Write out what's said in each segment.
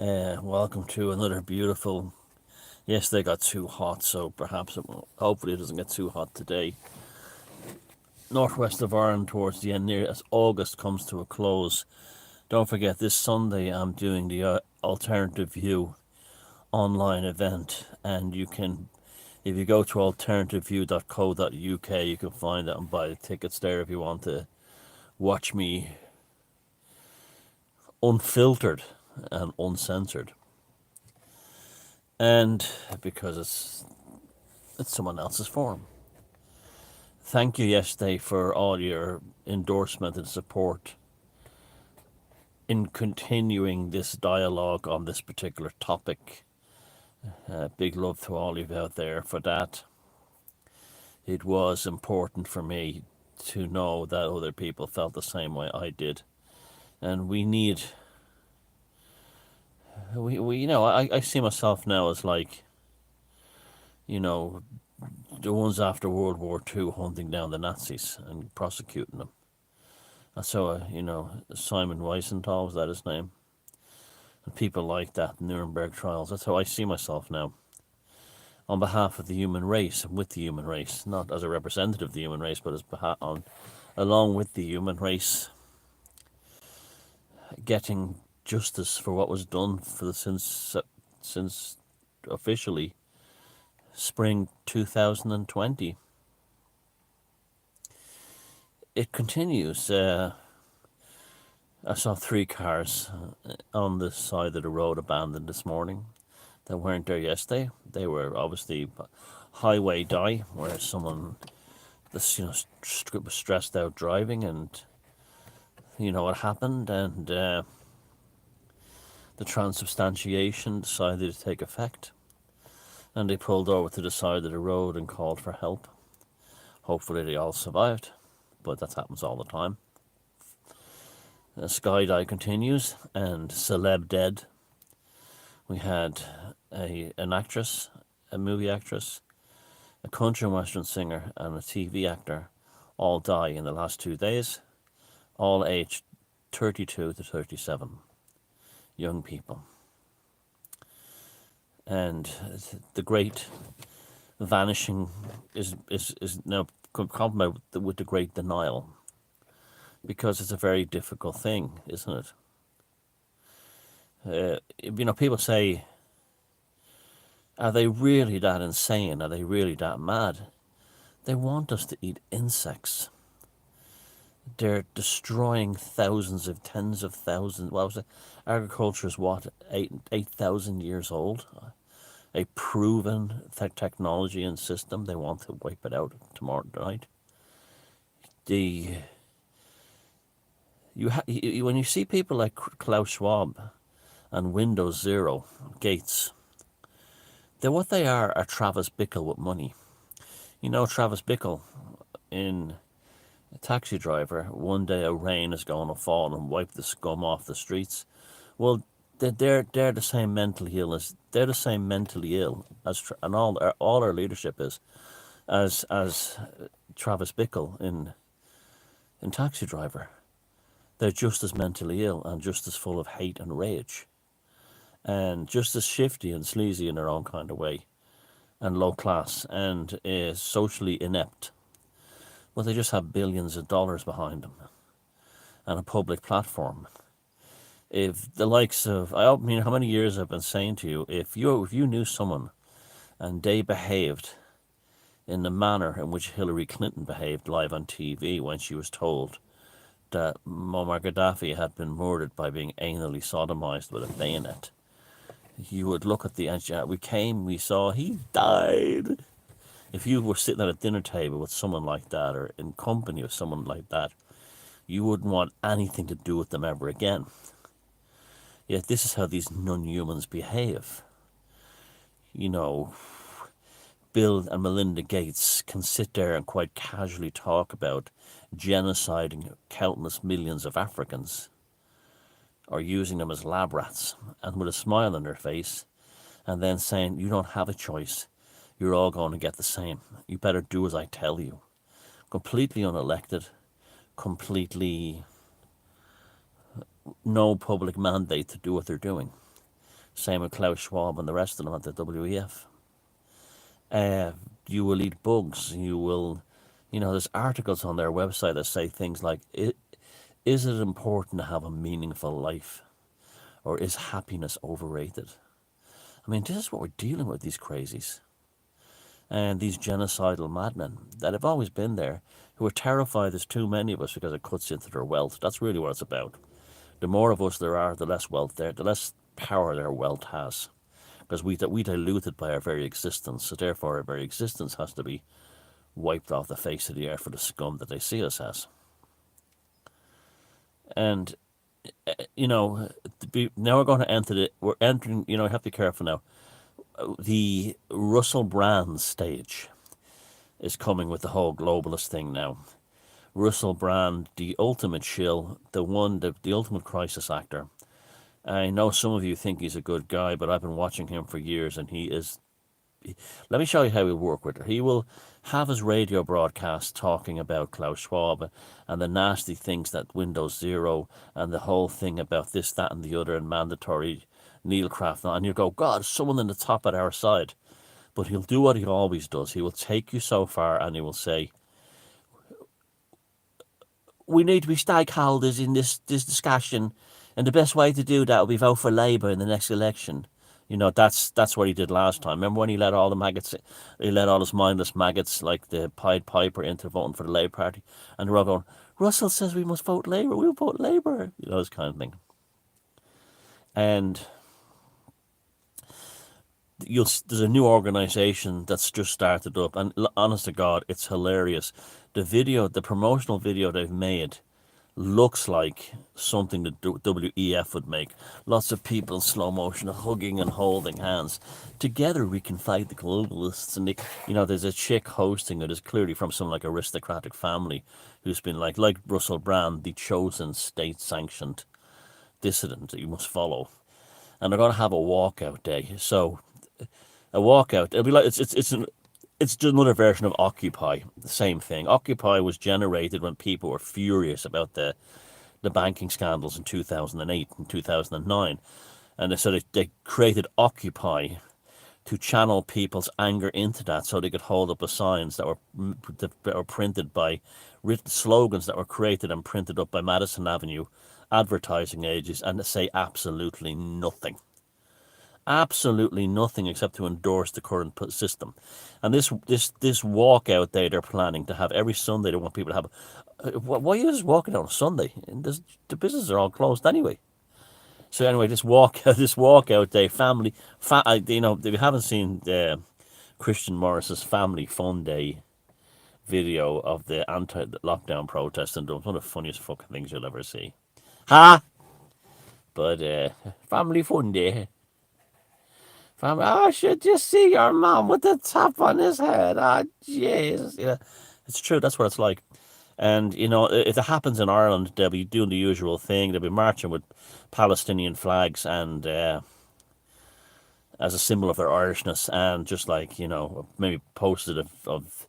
Welcome to another beautiful. Yesterday got too hot, so perhaps hopefully it doesn't get too hot today. Northwest of Ireland towards the end, near as August comes to a close. Don't forget this Sunday I'm doing the Alternative View online event, and you can, if you go to alternativeview.co.uk, you can find it and buy the tickets there if you want to watch me unfiltered and uncensored. And because it's someone else's forum. Thank you yesterday for all your endorsement and support in continuing this dialogue on this particular topic. Big love to all of you out there for that. It was important for me to know that other people felt the same way I did. And we I see myself now as like, the ones after World War II hunting down the Nazis and prosecuting them. That's how, Simon Wiesenthal, was that his name? And people like that, Nuremberg trials. That's how I see myself now. On behalf of the human race and with the human race, not as a representative of the human race, but along with the human race, getting justice for what was done since officially spring 2020. It continues. I saw 3 cars on the side of the road abandoned this morning that weren't there yesterday. They were obviously highway die, where someone was stressed out driving, and what happened, and the transubstantiation decided to take effect, and they pulled over to the side of the road and called for help. Hopefully they all survived, but that happens all the time. The skydive continues, and celeb dead. We had an actress, a movie actress, a country and western singer, and a TV actor all die in the last 2 days, all aged 32 to 37, young people. And the great vanishing is now complemented with the great denial, because it's a very difficult thing, isn't it? People say, are they really that insane? Are they really that mad? They want us to eat insects. They're destroying tens of thousands. Well, agriculture is 8,000 years old. A proven technology and system. They want to wipe it out tomorrow night. When you see people like Klaus Schwab and Windows Zero, Gates, what they are Travis Bickle with money. Travis Bickle, in a taxi driver, one day a rain is going to fall and wipe the scum off the streets. Well, they're the same mentally ill as and all our leadership is as Travis Bickle in Taxi Driver. They're just as mentally ill and just as full of hate and rage, and just as shifty and sleazy in their own kind of way, and low class and socially inept. Well, they just have billions of dollars behind them and a public platform. If the likes of, how many years I've been saying to you, if you knew someone and they behaved in the manner in which Hillary Clinton behaved live on TV when she was told that Muammar Gaddafi had been murdered by being anally sodomized with a bayonet, you would look at we saw, he died. If you were sitting at a dinner table with someone like that, or in company with someone like that, you wouldn't want anything to do with them ever again. Yet this is how these non-humans behave. Bill and Melinda Gates can sit there and quite casually talk about genociding countless millions of Africans, or using them as lab rats, and with a smile on their face, and then saying, you don't have a choice, you're all going to get the same, you better do as I tell you. Completely unelected, completely no public mandate to do what they're doing. Same with Klaus Schwab and the rest of them at the WEF. Uh, you will eat bugs. You will, there's articles on their website that say things like, is it important to have a meaningful life? Or is happiness overrated? I mean, this is what we're dealing with, these crazies. And these genocidal madmen that have always been there, who are terrified there's too many of us because it cuts into their wealth. That's really what it's about. The more of us there are, the less wealth there, the less power their wealth has. Because we dilute it by our very existence, so therefore our very existence has to be wiped off the face of the earth for the scum that they see us as. And, now we're going to we're entering, I have to be careful now. The Russell Brand stage is coming with the whole globalist thing now. Russell Brand, the ultimate shill, the ultimate crisis actor. I know some of you think he's a good guy, but I've been watching him for years, and let me show you how he'll work with it. He will have his radio broadcast talking about Klaus Schwab and the nasty things that Windows Zero and the whole thing about this, that, and the other, and mandatory Neilcraft, and you go, God, someone in the top at our side. But he'll do what he always does. He will take you so far, and he will say, we need to be stakeholders in this discussion, and the best way to do that will be vote for Labour in the next election. That's what he did last time. Remember when he let all the maggots, he let all his mindless maggots like the Pied Piper into voting for the Labour Party, and they're all going, Russell says we must vote Labour, we'll vote Labour, this kind of thing. And there's a new organisation that's just started up, and honest to God, it's hilarious. The promotional video they've made looks like something that WEF would make. Lots of people in slow motion hugging and holding hands. Together we can fight the globalists. And there's a chick hosting it, is clearly from some like aristocratic family who's been like Russell Brand, the chosen state-sanctioned dissident that you must follow. And they're going to have a walkout day. So a walkout, it'll be like it's just another version of Occupy. The same thing. Occupy was generated when people were furious about the banking scandals in 2008 and 2009, and so they created Occupy to channel people's anger into that, so they could hold up the signs that were printed by written slogans that were created and printed up by Madison Avenue advertising agents, and say absolutely nothing. Absolutely nothing except to endorse the current system. And this walkout day they're planning to have every Sunday. They want people to have. Why are you just walking out on a Sunday? The businesses are all closed anyway. So anyway, this walkout day, family. If you haven't seen Christian Morris's Family Fun Day video of the anti-lockdown protest and one of the funniest fucking things you'll ever see. But Family Fun Day. I should just see your mom with the top on his head. Jesus. It's true. That's what it's like. And, if it happens in Ireland, they'll be doing the usual thing. They'll be marching with Palestinian flags and as a symbol of their Irishness, and just like, maybe posted of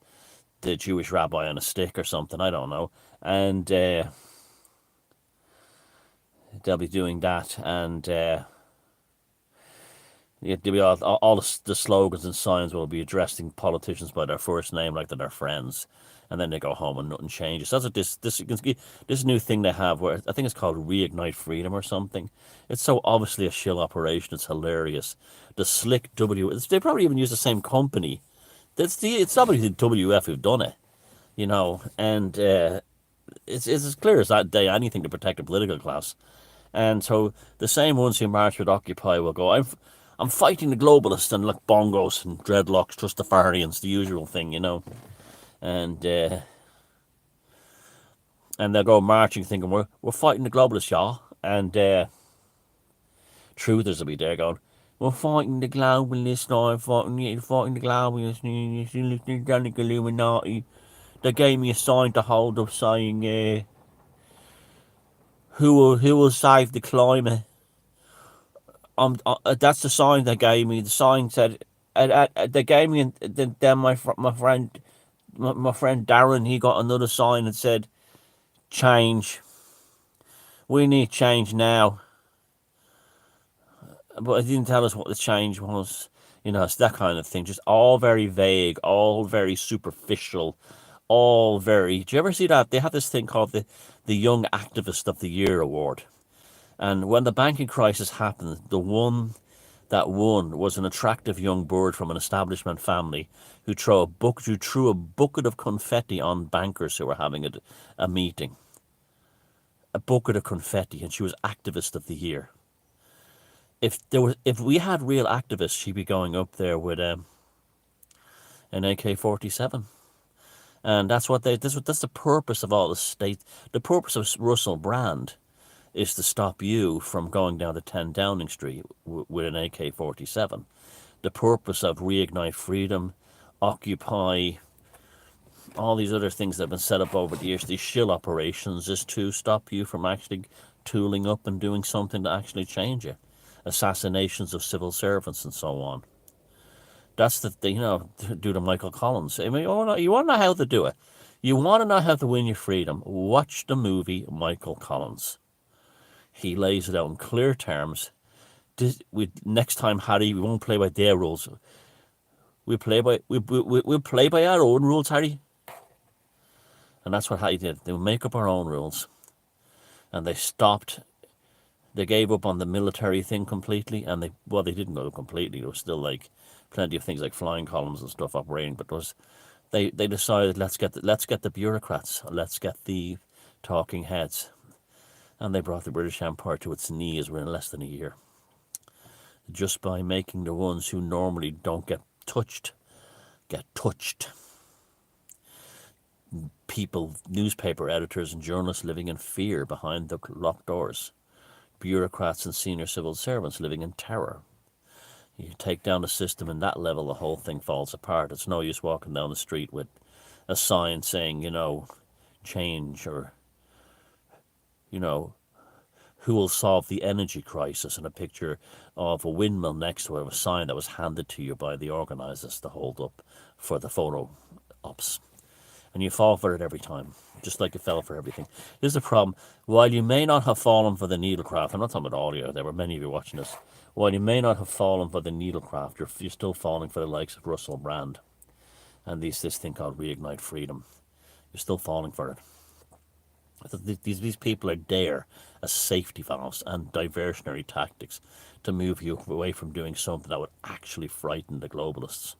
the Jewish rabbi on a stick or something. I don't know. And they'll be doing that. And all the slogans and signs will be addressing politicians by their first name, like they're their friends, and then they go home and nothing changes. That's what this new thing they have, where I think it's called Reignite Freedom or something. It's so obviously a shill operation. It's hilarious. The slick they probably even use the same company. It's obviously the WF who've done it, and it's as clear as that day. Anything to protect the political class. And so the same ones who march with Occupy will go, I'm fighting the globalists, and like bongos and dreadlocks, Trustafarians, the usual thing, And they'll go marching thinking, we're fighting the globalists, y'all. And truthers will be there going, we're fighting the globalists, now, fighting the globalists, the Illuminati. They gave me a sign to hold up saying, who will save the climate? That's the sign they gave me. The sign said, they gave me, and then my friend Darren, he got another sign that said, change. We need change now. but it didn't tell us what the change was. It's that kind of thing. Just all very vague, all very superficial, all very. Do you ever see that? They have this thing called the Young Activist of the Year award. And when the banking crisis happened, the one that won was an attractive young bird from an establishment family who threw a bucket of confetti on bankers who were having a meeting. A bucket of confetti, and she was Activist of the Year. If we had real activists, she'd be going up there with an AK-47, and that's the purpose of all the state. The purpose of Russell Brand is to stop you from going down to 10 Downing Street with an AK-47. The purpose of Reignite Freedom, Occupy, all these other things that have been set up over the years, these shill operations, is to stop you from actually tooling up and doing something to actually change it. Assassinations of civil servants and so on. That's do to Michael Collins. I mean, you want to know how to do it. You want to know how to win your freedom. Watch the movie Michael Collins. He lays it out in clear terms. Next time, Harry, we won't play by their rules. We'll play by our own rules, Harry. And that's what Harry did. They would make up our own rules. And they stopped. They gave up on the military thing completely, and they didn't go completely. There was still like plenty of things like flying columns and stuff operating, but they decided let's get the bureaucrats, let's get the talking heads, and they brought the British Empire to its knees within less than a year, just by making the ones who normally don't get touched. People, newspaper editors and journalists living in fear behind the locked doors. Bureaucrats and senior civil servants living in terror. You take down the system in that level, the whole thing falls apart. It's no use walking down the street with a sign saying, change, or, who will solve the energy crisis, and a picture of a windmill next to it, a sign that was handed to you by the organisers to hold up for the photo ops. And you fall for it every time, just like you fell for everything. Here's the problem. While you may not have fallen for the needlecraft, I'm not talking about all you, there were many of you watching this. While you may not have fallen for the needlecraft, you're still falling for the likes of Russell Brand and this thing called Reignite Freedom. You're still falling for it. These people are there as safety valves and diversionary tactics to move you away from doing something that would actually frighten the globalists.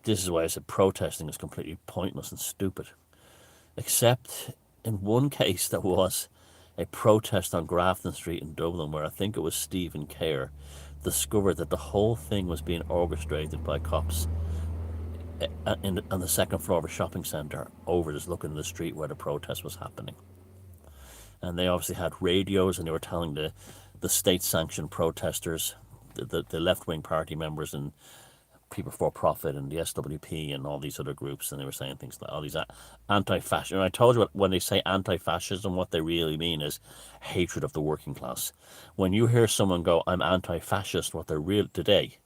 This is why I said protesting is completely pointless and stupid. Except in one case, there was a protest on Grafton Street in Dublin where I think it was Stephen Kerr discovered that the whole thing was being orchestrated by cops on the second floor of a shopping centre over just looking at the street where the protest was happening. And they obviously had radios, and they were telling the state-sanctioned protesters, the left-wing party members and people for profit and the SWP and all these other groups, and they were saying things like all these anti-fascist. And I told you when they say anti-fascism, what they really mean is hatred of the working class. When you hear someone go, "I'm anti-fascist," what they're real today,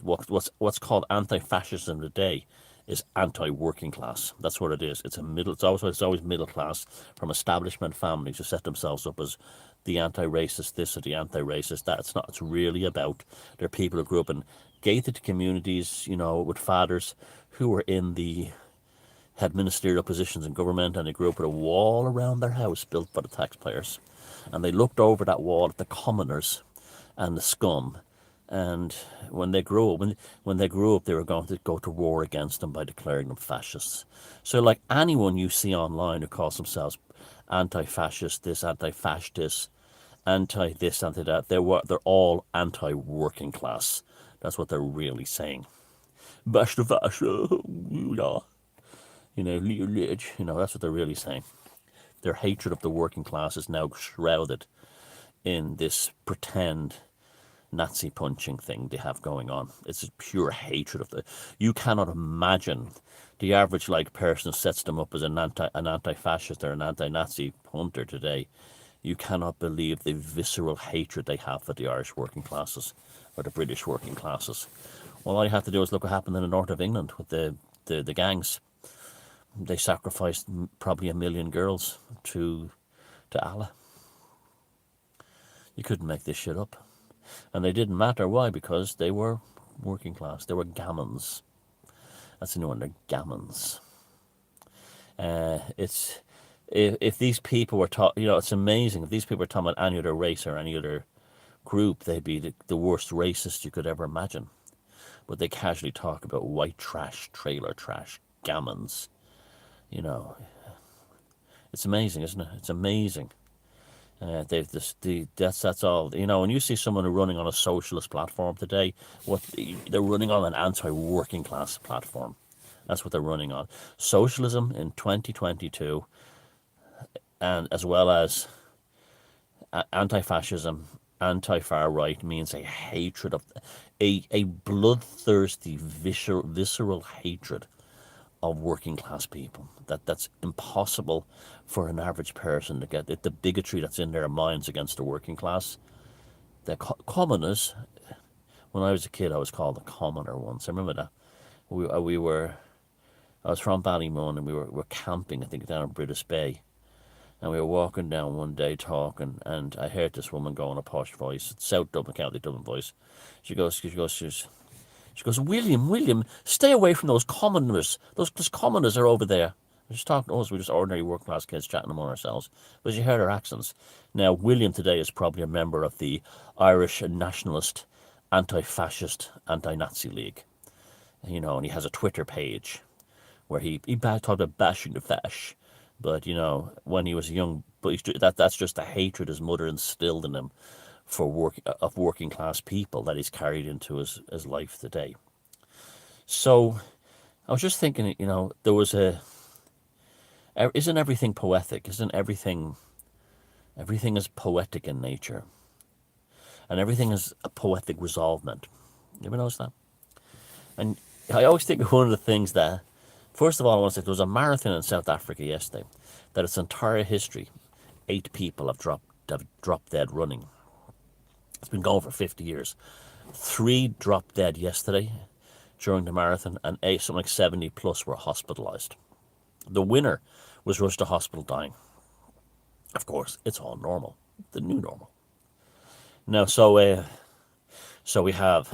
what's called anti-fascism today is anti-working class. That's what it is. It's always middle class from establishment families who set themselves up as the anti-racist this or the anti-racist that. It's not. It's really about they're people who grew up in gated communities, with fathers who were had ministerial positions in government, and they grew up with a wall around their house built by the taxpayers, and they looked over that wall at the commoners and the scum. And when they grew up, they were going to go to war against them by declaring them fascists. So, like anyone you see online who calls themselves anti-fascist this, anti-fascist, anti-this, anti-that, they're all anti-working class. That's what they're really saying. Bash the fash, that's what they're really saying. Their hatred of the working class is now shrouded in this pretend Nazi punching thing they have going on. It's just pure hatred of you cannot imagine the average person who sets them up as an anti-fascist or an anti-Nazi hunter today. You cannot believe the visceral hatred they have for the Irish working classes or the British working classes. Well, all you have to do is look what happened in the north of England with the gangs. They sacrificed probably 1 million girls to Allah. You couldn't make this shit up. And they didn't matter. Why? Because they were working class. They were gammons. That's the new one. They're gammons. It's if these people were taught, it's amazing. If these people were talking about any other race or any other group, they'd be the worst racist you could ever imagine. But they casually talk about white trash, trailer trash, gammons. It's amazing, isn't it? It's amazing. That's all. When you see someone running on a socialist platform today, they're running on an anti-working class platform. That's what they're running on. Socialism in 2022, and as well as anti-fascism, anti-far right, means a hatred of a bloodthirsty, visceral hatred of working class people. That's impossible for an average person to get. The bigotry that's in their minds against the working class. The commoners. When I was a kid, I was called a commoner once. I remember that. I was from Ballymun, and we were camping, I think, down in British Bay. And we were walking down one day talking, and I heard this woman go in a posh voice, South Dublin, County Dublin voice. She goes, William, stay away from those commoners. Those commoners are over there. She's talking to us. We're just ordinary working class kids chatting among ourselves. But you heard her accents. Now, William today is probably a member of the Irish Nationalist, Anti-Fascist, Anti-Nazi League. And he has a Twitter page where he talked about bashing the fash. But, when he was young, that's just the hatred his mother instilled in him for working class people that he's carried into his life today. So I was just thinking, there was isn't everything poetic? Isn't everything is poetic in nature? And everything is a poetic resolvement. You ever notice that? And I always think of one of the things that, first of all, I want to say there was a marathon in South Africa yesterday that its entire history, 8 people have dropped dead running. It's been going for 50 years. 3 dropped dead yesterday during the marathon, and something like 70 plus were hospitalized. The winner was rushed to hospital dying. Of course, it's all normal, the new normal. Now, so we have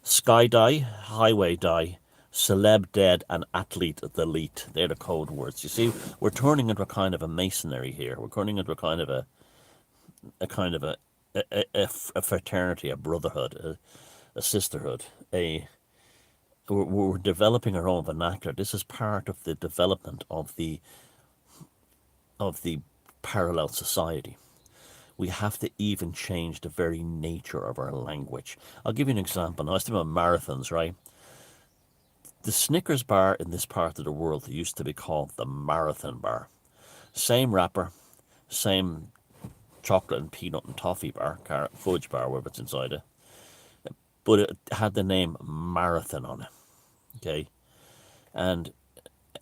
sky die, highway die, celeb dead, and athlete delete. They're the code words. You see, we're turning into a kind of a masonry here. We're turning into a kind of a fraternity, a brotherhood, a sisterhood. We're developing our own vernacular. This is part of the development of the parallel society. We have to even change the very nature of our language. I'll give you an example. Now, I was thinking about marathons, right? The Snickers bar in this part of the world used to be called the Marathon Bar. Same wrapper, same chocolate and peanut and toffee bar, fudge bar, whatever it's inside it. But it had the name Marathon on it. Okay? And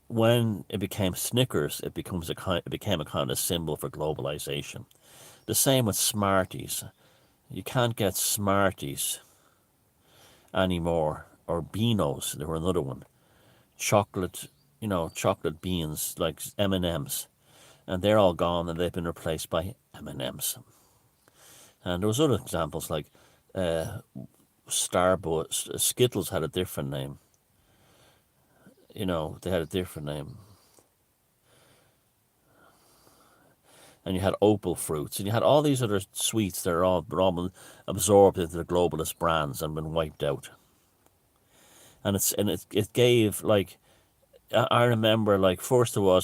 when it became Snickers, it became a kind of symbol for globalization. The same with Smarties. You can't get Smarties anymore, or Beanos. They were another one. Chocolate beans like M&Ms, and they're all gone, and they've been replaced by M&Ms. And there was other examples like Starburst. Skittles had a different name. They had a different name. And you had opal fruits, and you had all these other sweets that are all absorbed into the globalist brands and been wiped out. And it gave, like, I remember, like, first of all,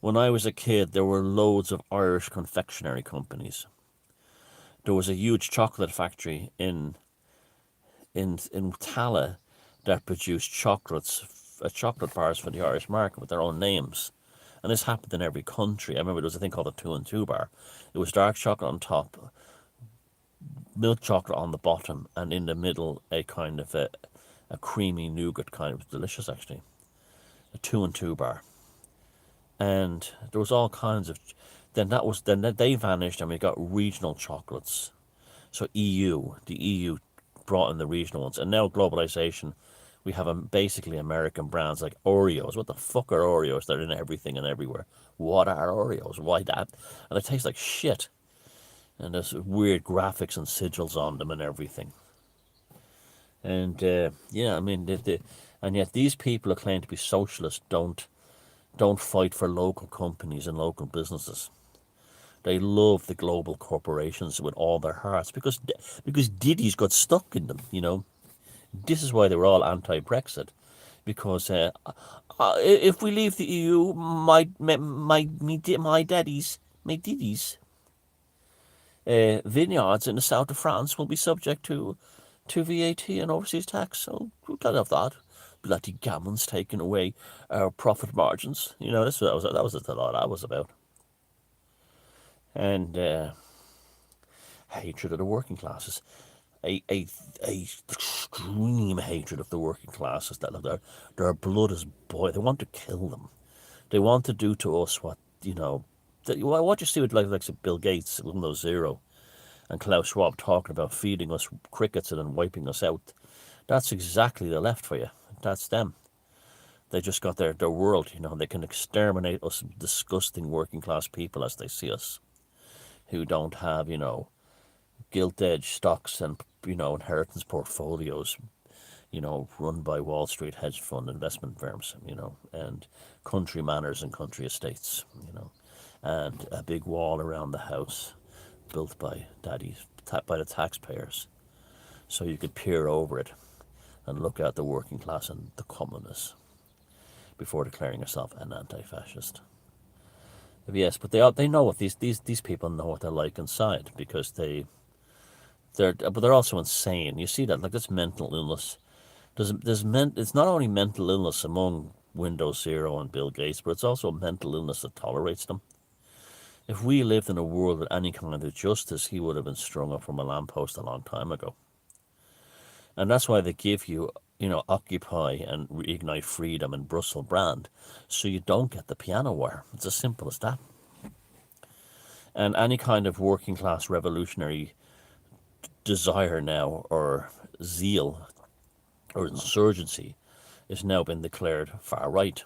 when I was a kid, there were loads of Irish confectionery companies. There was a huge chocolate factory in Tala that produced chocolate bars for the Irish market with their own names. And this happened in every country. I remember there was a thing called a 2 and 2 bar. It was dark chocolate on top, milk chocolate on the bottom, and in the middle a kind of a creamy nougat kind. It was delicious, actually. A 2 and 2 bar. And there was all kinds of. Then they vanished, and we got regional chocolates. So the EU brought in the regional ones, and now globalization. We have basically American brands like Oreos. What the fuck are Oreos? They're in everything and everywhere. What are Oreos? Why that? And they taste like shit. and there's weird graphics and sigils on them and everything. And yeah, I mean, and yet these people who claim to be socialists don't fight for local companies and local businesses. They love the global corporations with all their hearts because Diddy's got stuck in them. You know, this is why they were all anti-Brexit, because if we leave the EU, my daddy's vineyards in the south of France will be subject to VAT and overseas tax. So we can't have that. Bloody gammons taking away our profit margins. You know, that was a lot I was about. And hatred of the working classes. A extreme hatred of the working classes. That their blood is boiling. They want to kill them. They want to do to us what, you know, what you see with like Bill Gates, Windows Zero, and Klaus Schwab talking about feeding us crickets and then wiping us out. That's exactly the left for you. That's them. They just got their world, you know. They can exterminate us disgusting working class people as they see us, who don't have, you know, gilt-edged stocks and, you know, inheritance portfolios, you know, run by Wall Street hedge fund investment firms, you know, and country manors and country estates, you know, and a big wall around the house built by by the taxpayers, so you could peer over it and look at the working class and the commoners before declaring yourself an anti-fascist. Yes, but they know what these people know what they're like inside, because they're also insane. You see that, like, this mental illness. It's not only mental illness among Windows Zero and Bill Gates, but it's also mental illness that tolerates them. If we lived in a world with any kind of justice, he would have been strung up from a lamppost a long time ago. And that's why they give you, you know, Occupy and Reignite Freedom and Brussels brand, so you don't get the piano wire. It's as simple as that. And any kind of working class revolutionary desire now, or zeal, or insurgency, is now been declared far right.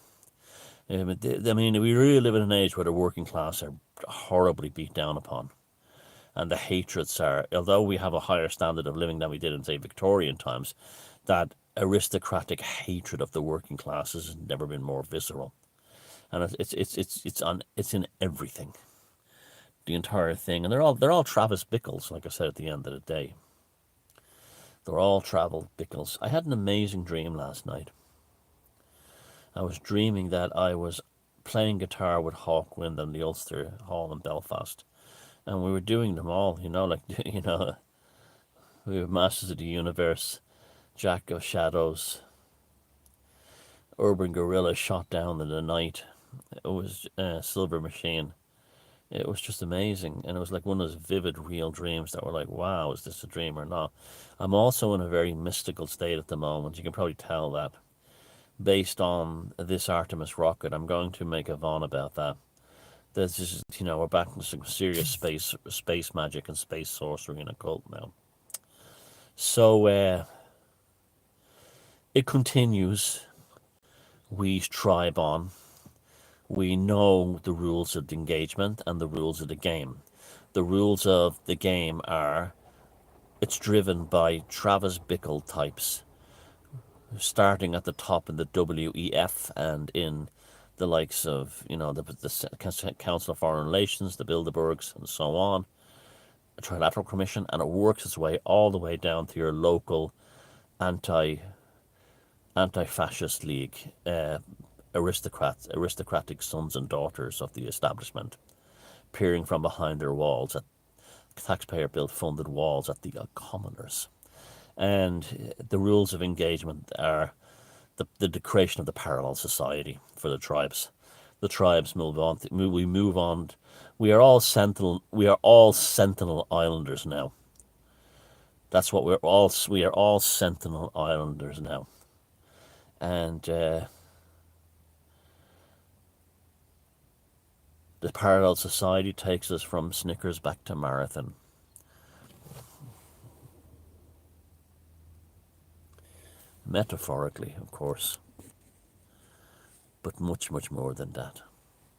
I mean, we really live in an age where the working class are horribly beat down upon. And the hatreds are, although we have a higher standard of living than we did in, say, Victorian times, that aristocratic hatred of the working classes has never been more visceral. And it's in everything. The entire thing. And they're all Travis Bickles, like I said at the end of the day. They're all Travis Bickles. I had an amazing dream last night. I was dreaming that I was playing guitar with Hawkwind and the Ulster Hall in Belfast. And we were doing them all, you know, like, you know, we were Masters of the Universe, Jack of Shadows, Urban Gorilla, Shot Down in the Night. It was Silver Machine. It was just amazing. And it was like one of those vivid, real dreams that were like, wow, is this a dream or not? I'm also in a very mystical state at the moment. You can probably tell that. Based on this Artemis rocket, I'm going to make a Vaughn about that. There's just, you know, we're back into some serious space magic and space sorcery and occult now. So it continues. We tribe on. We know the rules of the engagement and the rules of the game. The rules of the game are, it's driven by Travis Bickle types, starting at the top in the WEF and in the likes of, you know, the Council of Foreign Relations, the Bilderbergs, and so on, a Trilateral Commission, and it works its way all the way down to your local anti-fascist league, aristocratic sons and daughters of the establishment, peering from behind their walls, at taxpayer-built funded walls, at the commoners. And the rules of engagement are the creation of the parallel society for the tribes. The tribes move on. We move on. We are all Sentinel Islanders now. That's what we're all. We are all Sentinel Islanders now. And the parallel society takes us from Snickers back to Marathon. Metaphorically, of course, but much, much more than that.